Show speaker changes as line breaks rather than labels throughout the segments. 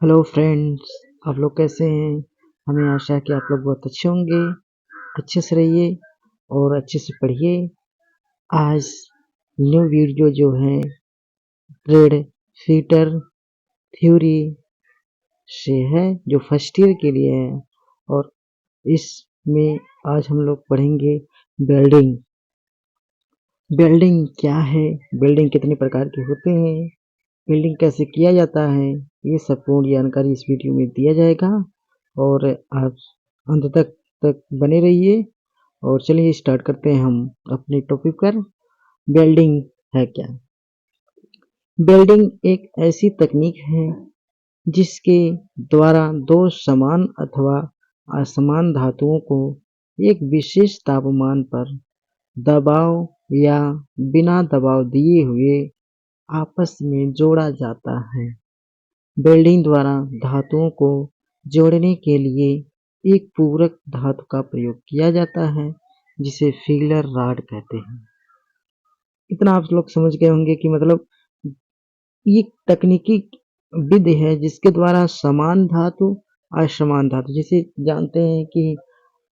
Hello friends, आप लोग कैसे हैं? हमें आशा है कि आप लोग बहुत अच्छे होंगे। अच्छे से रहिए और अच्छे से पढ़िए। आज न्यू वीडियो जो है ट्रेड फीटर थ्योरी से है, जो फर्स्ट ईयर के लिए है। और इसमें आज हम लोग पढ़ेंगे वेल्डिंग। वेल्डिंग क्या है, वेल्डिंग कितने प्रकार के होते हैं, वेल्डिंग कैसे किया जाता है, ये सब पूर्ण जानकारी इस वीडियो में दिया जाएगा। और आप अंत तक बने रहिए। और चलिए स्टार्ट करते हैं हम अपने टॉपिक पर। वेल्डिंग है क्या? वेल्डिंग एक ऐसी तकनीक है जिसके द्वारा दो समान अथवा असमान धातुओं को एक विशेष तापमान पर दबाव या बिना दबाव दिए हुए आपस में जोड़ा जाता है। वेल्डिंग द्वारा धातुओं को जोड़ने के लिए एक पूरक धातु का प्रयोग किया जाता है, जिसे फिलर रॉड कहते हैं। इतना आप लोग समझ गए होंगे कि मतलब ये तकनीकी विधि है जिसके द्वारा समान धातु असमान धातु, जैसे जानते हैं कि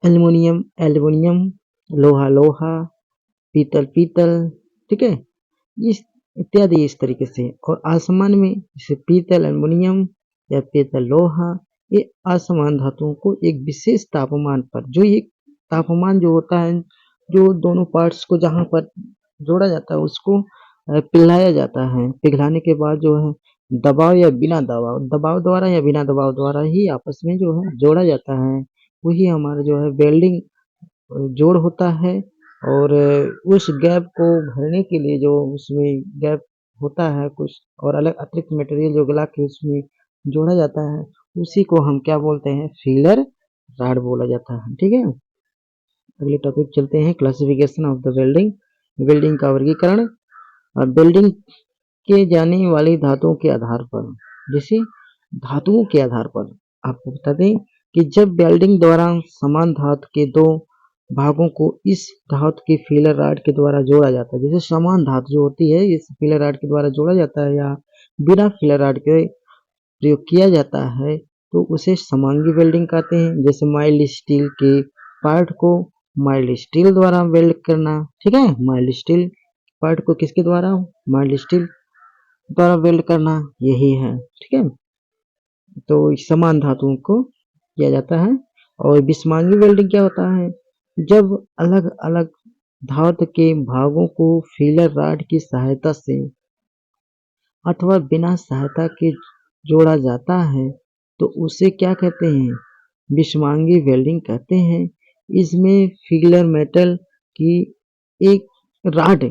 एल्युमिनियम एल्युमिनियम, लोहा लोहा, पीतल पीतल, ठीक है, इस इत्यादि इस तरीके से। और असमान में जैसे पीतल एल्युमिनियम या पीतल लोहा, ये असमान धातुओं को एक विशेष तापमान पर, जो ये तापमान जो होता है, जो दोनों पार्ट्स को जहाँ पर जोड़ा जाता है उसको पिघलाया जाता है। पिघलाने के बाद जो है दबाव या बिना दबाव, दबाव द्वारा या बिना दबाव द्वारा ही आपस में जो है जोड़ा जाता है, वही हमारा जो है वेल्डिंग जोड़ होता है। और उस गैप को भरने के लिए जो उसमें गैप होता है कुछ, और अलग अतिरिक्त मटेरियल जो गला के उसमें जोड़ा जाता है, उसी को हम क्या बोलते हैं? फिलर रॉड बोला जाता है। ठीक है, अगले टॉपिक चलते हैं, classification of the welding. Welding का वर्गीकरण। वेल्डिंग के जाने वाली धातुओं के आधार पर, जैसे धातुओं के आधार पर आपको बता दें कि जब वेल्डिंग द्वारा समान धातु के दो भागों को इस धातु के फिलर रॉड के द्वारा जोड़ा जाता है, जैसे समान धातु जो होती है इस फिलर रॉड के द्वारा जोड़ा जाता है या बिना फिलर रॉड के प्रयोग किया जाता है, तो उसे समांगी वेल्डिंग कहते हैं। जैसे माइल्ड स्टील के पार्ट को माइल्ड स्टील द्वारा वेल्ड करना, ठीक है, माइल्ड स्टील पार्ट को किसके द्वारा? माइल्ड स्टील द्वारा वेल्ड करना, यही है। ठीक है, तो समान धातुओं को किया जाता है। और विषमांगी वेल्डिंग क्या होता है? जब अलग अलग धातु के भागों को फिलर रॉड की सहायता से अथवा बिना सहायता के जोड़ा जाता है, तो उसे क्या कहते हैं? विषमांगी वेल्डिंग कहते हैं। इसमें फिलर मेटल की एक रॉड,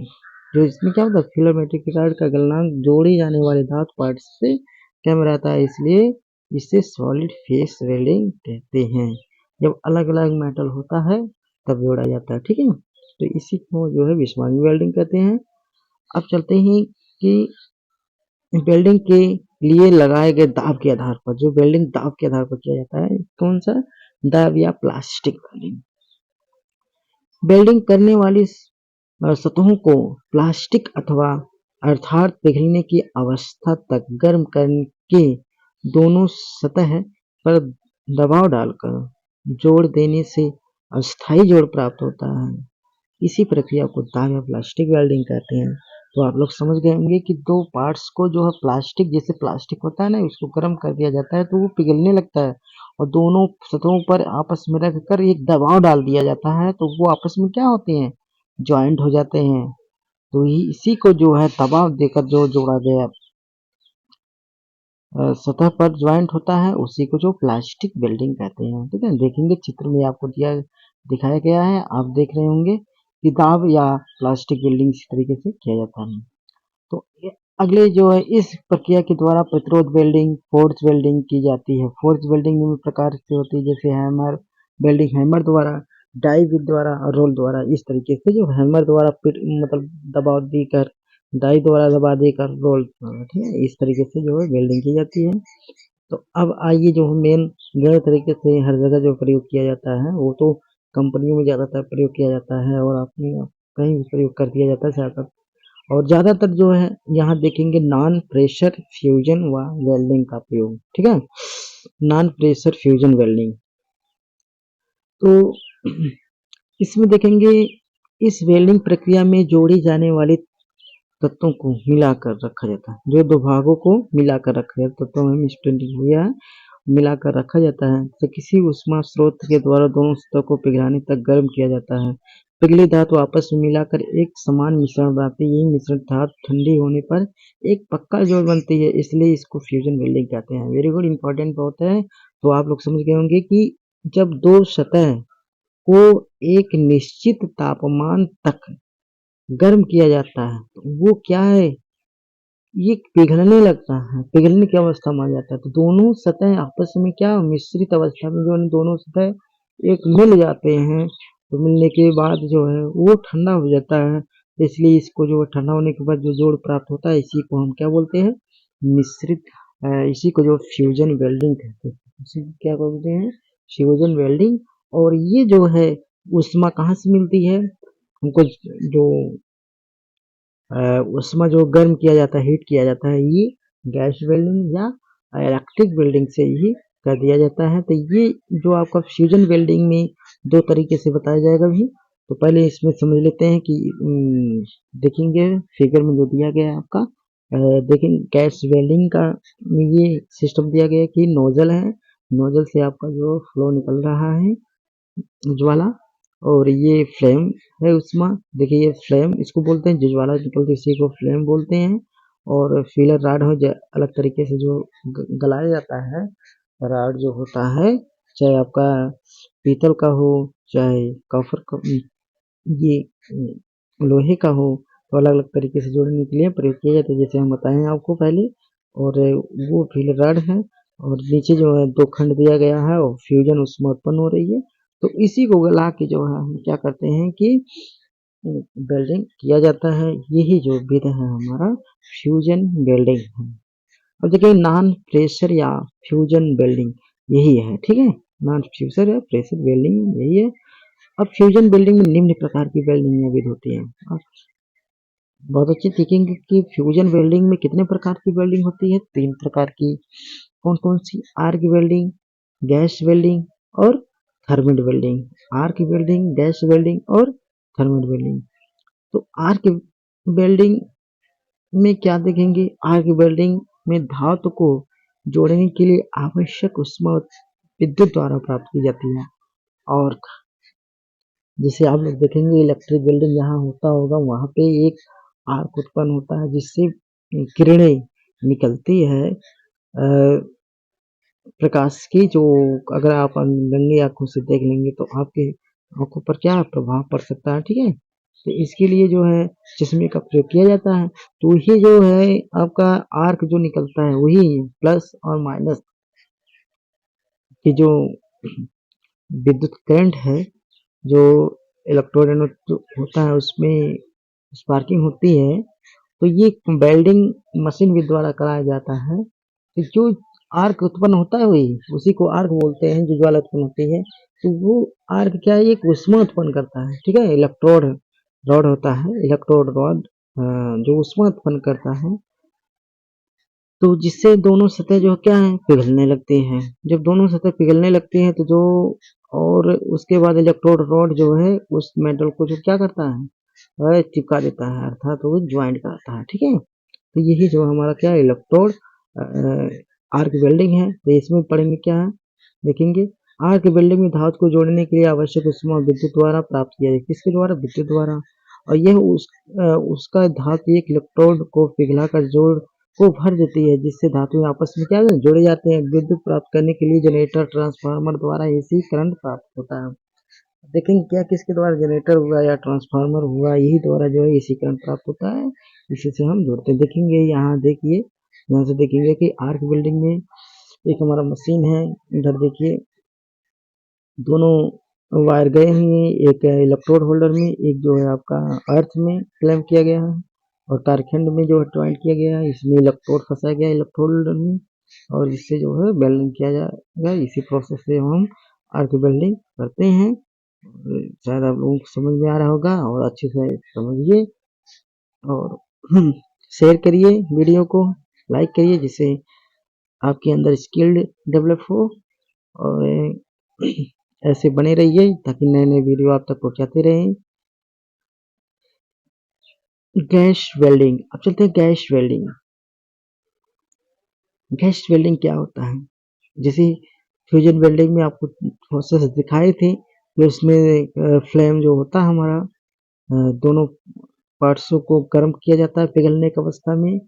जो इसमें क्या होता है, फिलर मेटल की रॉड का गलनांक जोड़े जाने वाले धातु पार्ट से कम रहता है, इसलिए इसे सॉलिड फेस वेल्डिंग कहते हैं। जब अलग अलग मेटल होता है तब जोड़ा जाता है। ठीक है, तो इसी को जो है विषमांगी वेल्डिंग कहते हैं। अब चलते हैं कि वेल्डिंग के लिए लगाए गए दाब के आधार पर, जो वेल्डिंग दाब के आधार पर किया जाता है, कौन सा दाब? या प्लास्टिक वेल्डिंग। वेल्डिंग करने वाली सतहों को प्लास्टिक अथवा अर्थात पिघलने की अवस्था तक गर्म करके दोनों सतह पर दबाव डालकर जोड़ देने से अस्थायी जोड़ प्राप्त होता है। इसी प्रक्रिया को दाब या प्लास्टिक वेल्डिंग कहते हैं। तो आप लोग समझ गए होंगे कि दो पार्ट्स को जो है प्लास्टिक, जैसे प्लास्टिक होता है ना, उसको गर्म कर दिया जाता है तो वो पिघलने लगता है, और दोनों सतहों पर आपस में रखकर एक दबाव डाल दिया जाता है, तो वो आपस में क्या होते हैं? ज्वाइंट हो जाते हैं। तो इसी को जो है दबाव देकर जो जोड़ा गया सतह पर ज्वाइंट होता है, उसी को जो प्लास्टिक वेल्डिंग कहते हैं। ठीक है, देखेंगे चित्र में आपको दिखाया गया है, आप देख रहे होंगे कि दाब या प्लास्टिक वेल्डिंग इस तरीके से किया जाता है। तो अगले जो है, इस प्रक्रिया के द्वारा प्रतिरोध वेल्डिंग, फोर्स वेल्डिंग की जाती है। फोर्स वेल्डिंग निम्न प्रकार से होती है, जैसे हैमर वेल्डिंग, हैमर द्वारा, डाई बिट द्वारा और रोल द्वारा। इस तरीके से जो हैमर द्वारा मतलब दबाव देकर, डाई द्वारा दबा देकर, रोल द्वारा, ठीक है, इस तरीके से जो है वेल्डिंग की जाती है। तो अब आइए, जो मेन गलत तरीके से हर जगह जो प्रयोग किया जाता है, वो तो कंपनियों में ज़्यादातर प्रयोग किया जाता है, और अपने कहीं भी प्रयोग कर दिया जाता है ज़्यादातर। और ज़्यादातर जो है यहाँ देखेंगे नॉन प्रेशर फ्यूजन व वेल्डिंग का प्रयोग, ठीक है, नॉन प्रेशर फ्यूजन वेल्डिंग। तो इसमें देखेंगे इस वेल्डिंग प्रक्रिया में जोड़ी जाने वाले तत्वों को मिलाकर रखा जाता है, जो दो भागों को मिलाकर रखा जाता है, तत्वों में मिश्रण हुआ है, मिलाकर रखा जाता है। तो किसी उष्मा स्रोत के द्वारा दोनों सतहों को पिघलाने तक गर्म किया जाता है। पिघली धातु आपस में मिलाकर एक समान मिश्रण बनाती है। यही मिश्रण धातु ठंडी होने पर एक पक्का जोड़ बनती है, इसलिए इसको फ्यूजन वेल्डिंग कहते हैं। वेरी गुड, इंपॉर्टेंट बहुत है। तो आप लोग समझ गए होंगे कि जब दो सतह को एक निश्चित तापमान तक गर्म किया जाता है तो वो क्या है, ये पिघलने लगता है, पिघलने की अवस्था में आ जाता है। तो दोनों सतह आपस में क्या मिश्रित अवस्था में जो दोनों सतह एक मिल जाते हैं, तो मिलने के बाद जो है वो ठंडा हो जाता है। इसलिए इसको जो ठंडा होने के बाद जो जोड़ प्राप्त होता है इसी को हम क्या बोलते हैं, मिश्रित, इसी को जो फ्यूजन वेल्डिंग कहते हैं। इसी को क्या बोलते हैं, फ्यूजन वेल्डिंग। और ये जो है ऊष्मा कहाँ से मिलती है हमको, जो उसमें जो गर्म किया जाता है, हीट किया जाता है, ये गैस वेल्डिंग या इलेक्ट्रिक वेल्डिंग से ही कर दिया जाता है। तो ये जो आपका फ्यूजन वेल्डिंग में दो तरीके से बताया जाएगा भी। तो पहले इसमें समझ लेते हैं कि देखेंगे फिगर में जो दिया गया है आपका, देखेंगे गैस वेल्डिंग का ये सिस्टम दिया गया है कि नोजल है, नोजल से आपका जो फ्लो निकल रहा है ज्वाला, और ये फ्लेम है उसमें, देखिए ये फ्लेम इसको बोलते हैं, जो ज्वाला निकलती है इसी को फ्लेम बोलते हैं। और फीलर राड हो अलग तरीके से जो गलाया जाता है, राड जो होता है, चाहे आपका पीतल का हो चाहे कॉपर का, ये लोहे का हो, तो अलग अलग तरीके से जोड़ने के लिए प्रयोग किया जाता है, जैसे हम बताएं आपको पहले। और वो फीलर राड है, और नीचे जो है दो खंड दिया गया है और फ्यूजन उसमें उत्पन्न हो रही है। तो इसी को गला के जो है हम क्या करते हैं कि वेल्डिंग किया जाता है। यही जो विधि है हमारा फ्यूजन वेल्डिंग है। अब देखिए नॉन प्रेशर या फ्यूजन वेल्डिंग यही है, ठीक है, नॉन फ्यूजन है, प्रेशर वेल्डिंग यही है। अब फ्यूजन वेल्डिंग में निम्न प्रकार की वेल्डिंग विधि होती है। अब बहुत अच्छे सीखेंगे कि फ्यूजन वेल्डिंग में कितने प्रकार की वेल्डिंग होती है, 3 प्रकार की। कौन कौन सी, आर्क वेल्डिंग, गैस वेल्डिंग और thermal welding. Arc welding, gas welding और थर्मल वेल्डिंग। तो आर्क वेल्डिंग में क्या देखेंगे, आर्क वेल्डिंग में धातु को जोड़ने के लिए आवश्यक ऊष्मा विद्युत द्वारा प्राप्त की जाती है। और जिसे आप लोग देखेंगे इलेक्ट्रिक वेल्डिंग जहाँ होता होगा वहाँ पे एक आर्क उत्पन्न होता है जिससे किरणें निकलती है प्रकाश की, जो अगर आप नंगी आंखों से देख लेंगे तो आपके आंखों पर क्या प्रभाव पड़ सकता है, ठीक है। तो इसके लिए जो है चश्मे का प्रयोग किया जाता है। तो ये जो है आपका आर्क जो निकलता है वही प्लस और माइनस की जो विद्युत करंट है, जो इलेक्ट्रोड जो होता है उसमें स्पार्किंग होती है, तो ये वेल्डिंग मशीन के द्वारा कराया जाता है। तो जो आर्क उत्पन्न होता है वही उसी को आर्क बोलते हैं, जो ज्वाला उत्पन्न होती है। तो वो आर्क क्या है, एक ऊष्मा उत्पन्न करता है, ठीक है। इलेक्ट्रोड रॉड होता है, इलेक्ट्रोड रॉड जो ऊष्मा उत्पन्न करता है, तो जिससे दोनों सतह जो क्या है पिघलने लगती हैं। जब दोनों सतह पिघलने लगती हैं तो जो, और उसके बाद इलेक्ट्रोड रॉड जो है उस मेटल को जो क्या करता है वह चिपका देता है, अर्थात वो ज्वाइंट करता है, ठीक है। तो यही जो हमारा क्या है इलेक्ट्रोड आर्क वेल्डिंग है। तो इसमें पढ़ेंगे क्या है, देखेंगे आर्क वेल्डिंग में धातु को जोड़ने के लिए आवश्यक ऊष्मा विद्युत द्वारा प्राप्त किया जाए, किसके द्वारा, विद्युत द्वारा। और यह उसका धातु एक इलेक्ट्रोड को पिघलाकर जोड़ को भर देती है, जिससे धातु आपस में क्या है जुड़े जाते हैं। विद्युत प्राप्त करने के लिए जनरेटर ट्रांसफार्मर द्वारा एसी करंट प्राप्त होता है। देखेंगे क्या किसके द्वारा, जनरेटर हुआ या ट्रांसफार्मर हुआ, यही द्वारा जो है एसी करंट प्राप्त होता है, इसी से हम जोड़ते हैं। देखेंगे यहाँ देखिए, यहाँ से देखेंगे कि आर्क वेल्डिंग में एक हमारा मशीन है, इधर देखिए दोनों वायर गए हैं, एक इलेक्ट्रोड होल्डर में, एक जो है आपका अर्थ में क्लैंप किया गया है, और तारखंड में जो है ज्वाइंट किया गया है, इसमें इलेक्ट्रोड फंसाया गया है इलेक्ट्रोड होल्डर में, और इससे जो है वेल्डिंग किया जाएगा। इसी प्रोसेस से हम आर्क वेल्डिंग करते हैं। शायद आप लोगों को समझ में आ रहा होगा, और अच्छे से समझिए। और शेयर करिए वीडियो को, लाइक करिए, जिससे आपके अंदर स्किल्ड डेवलप हो। और ऐसे बने रहिए ताकि नए नए वीडियो आप तक पहुंचाते रहें। गैस वेल्डिंग, अब चलते हैं गैस वेल्डिंग। गैस वेल्डिंग क्या होता है? जैसे फ्यूजन वेल्डिंग में आपको प्रोसेस दिखाए थे, तो इसमें फ्लेम जो होता है हमारा, दोनों पार्ट्सों को गर्म किया जाता है पिघलने की अवस्था में,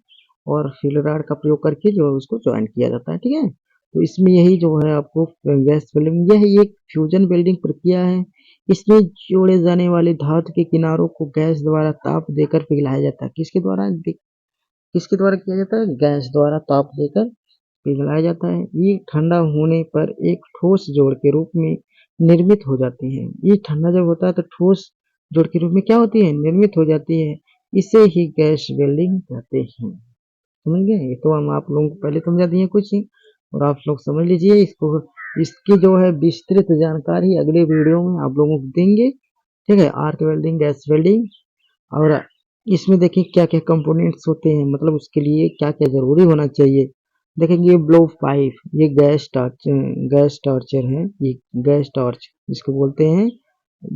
और फील रॉड का प्रयोग करके जो उसको ज्वाइन किया जाता है। ठीक है, तो इसमें यही जो है आपको गैस वेल्डिंग, यह एक फ्यूजन वेल्डिंग प्रक्रिया है। इसमें जोड़े जाने वाले धातु के किनारों को गैस द्वारा ताप देकर पिघलाया जाता है। किसके द्वारा किया जाता है? गैस द्वारा ताप देकर पिघलाया जाता है। ये ठंडा होने पर एक ठोस जोड़ के रूप में निर्मित हो जाती है। ये ठंडा जब होता है तो ठोस जोड़ के रूप में क्या होती है? निर्मित हो जाती है। इसे ही गैस वेल्डिंग कहते हैं। समझ गए? ये तो हम आप लोगों को पहले समझा दिए कुछ ही, और आप लोग समझ लीजिए इसको। इसकी जो है विस्तृत जानकारी अगले वीडियो में आप लोगों को देंगे। ठीक है, आर्क वेल्डिंग, गैस वेल्डिंग, और इसमें देखिए क्या क्या कंपोनेंट्स होते हैं, मतलब उसके लिए क्या क्या जरूरी होना चाहिए। देखेंगे ब्लो पाइप, ये गैस टॉर्चर है, ये गैस टॉर्च जिसको बोलते हैं,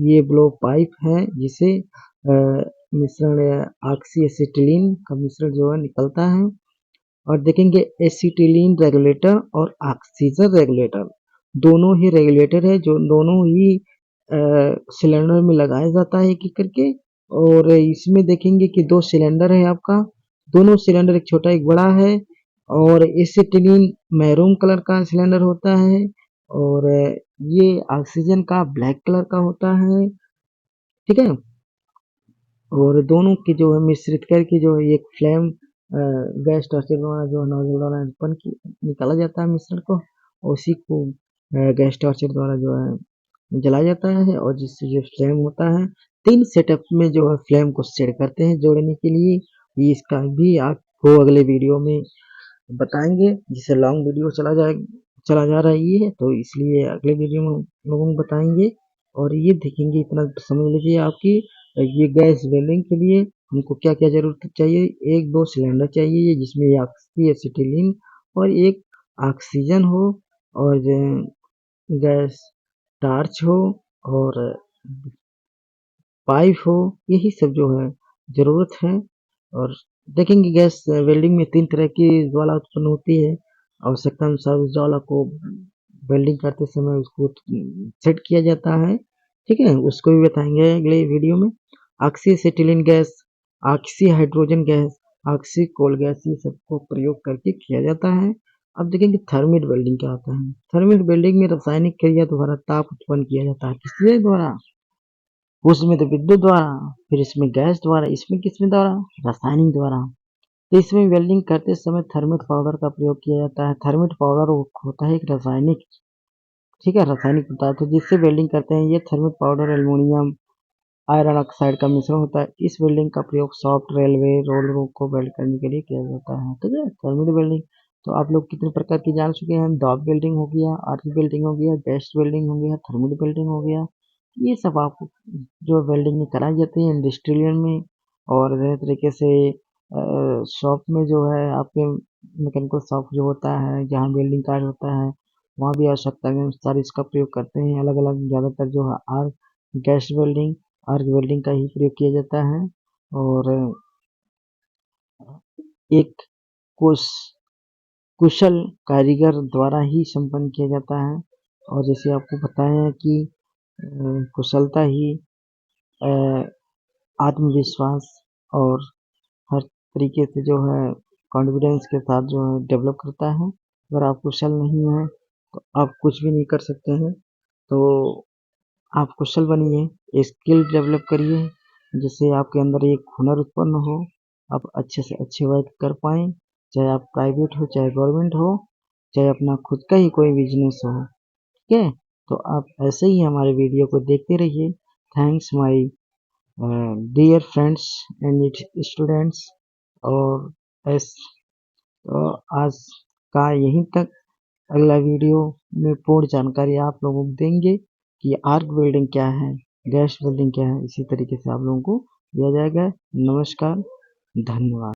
ये ब्लो पाइप है, जिसे मिश्रण ऑक्सी एसिटिलीन का मिश्रण जो है निकलता है। और देखेंगे एसिटिलीन रेगुलेटर और ऑक्सीजन रेगुलेटर, दोनों ही रेगुलेटर है, जो दोनों ही सिलेंडर में लगाया जाता है एक एक करके। और इसमें देखेंगे कि 2 सिलेंडर है आपका, दोनों सिलेंडर, एक छोटा एक बड़ा है। और एसिटिलीन मैरून कलर का सिलेंडर होता है, और ये ऑक्सीजन का ब्लैक कलर का होता है। ठीक है, और दोनों की जो है मिश्रित करके जो है एक फ्लेम गैस टॉर्चर द्वारा जो नोजल द्वारा निकाला जाता है मिश्रण को, और उसी को गैस टॉर्चर द्वारा जो है जलाया जाता है, और जिससे जो फ्लेम होता है, 3 सेटअप में जो है फ्लेम को सेट करते हैं जोड़ने के लिए। ये इसका भी आपको अगले वीडियो में बताएंगे, जिससे लॉन्ग वीडियो चला जा रहा है ये, तो इसलिए अगले वीडियो में हम लोगों को बताएंगे। और ये देखेंगे, इतना समझ लीजिए आपकी ये गैस वेल्डिंग के लिए हमको क्या क्या जरूरत चाहिए। 1-2 सिलेंडर चाहिए जिसमें एसिटिलीन और एक ऑक्सीजन हो, और गैस टार्च हो, और पाइप हो, यही सब जो है जरूरत है। और देखेंगे गैस वेल्डिंग में 3 तरह की ज्वाला उत्पन्न होती है। आवश्यकता अनुसार उस ज्वाला को वेल्डिंग करते समय उसको सेट किया जाता है। ठीक है, उसको भी बताएंगे अगले वीडियो में। Oxy acetylene gas, oxy hydrogen gas, oxy coal gas, ये सबको प्रयोग करके किया जाता है। अब देखेंगे थर्मिट वेल्डिंग क्या होता है। थर्मिट वेल्डिंग में रासायनिक क्रिया द्वारा ताप उत्पन्न किया जाता है। किसके द्वारा? उसमें तो विद्युत द्वारा, फिर इसमें गैस द्वारा, इसमें किसमें द्वारा? रासायनिक द्वारा। तो इसमें वेल्डिंग करते समय थर्मिट पाउडर का प्रयोग किया जाता है। थर्मिट पाउडर होता है एक रासायनिक, ठीक है, रासायनिक पदार्थ जिससे वेल्डिंग करते हैं। ये thermite powder aluminium iron oxide का मिश्रण होता है। इस वेल्डिंग का प्रयोग सॉफ्ट रेलवे रोलरों को वेल्ड करने के लिए किया जाता है। ठीक है, थर्मिट वेल्डिंग तो आप लोग कितने प्रकार की जान चुके हैं। डॉप वेल्डिंग हो गया, आर्क वेल्डिंग हो गया, गैस वेल्डिंग हो गया, थर्मिट वेल्डिंग हो गया। ये सब आपको जो वेल्डिंग में कराई जाती है इंडस्ट्रियल में, और तरह तरीके से शॉप में जो है आपके मैकेनिकल शॉप जो होता है, जहाँ वेल्डिंग कार्य होता है, वहाँ भी आवश्यकता के अनुसार इसका प्रयोग करते हैं। अलग अलग ज़्यादातर जो है गैस वेल्डिंग, आर्क वेल्डिंग का ही प्रयोग किया जाता है। और एक कुश कुशल कारीगर द्वारा ही संपन्न किया जाता है। और जैसे आपको बताया कि कुशलता ही आत्मविश्वास और हर तरीके से जो है कॉन्फिडेंस के साथ जो है डेवलप करता है। अगर आप कुशल नहीं हैं तो आप कुछ भी नहीं कर सकते हैं। तो आप कुशल बनिए, स्किल डेवलप करिए, जिससे आपके अंदर एक हुनर उत्पन्न हो, आप अच्छे से अच्छे वर्क कर पाएँ, चाहे आप प्राइवेट हो, चाहे गवर्नमेंट हो, चाहे अपना खुद का ही कोई बिजनेस हो। ठीक है, तो आप ऐसे ही हमारे वीडियो को देखते रहिए। Thanks my dear friends and students. और एस तो आज का यहीं तक। अगला वीडियो में पूर्ण जानकारी आप लोगों को देंगे कि आर्क वेल्डिंग क्या है, गैस वेल्डिंग क्या है, इसी तरीके से आप लोगों को दिया जाएगा। नमस्कार। धन्यवाद।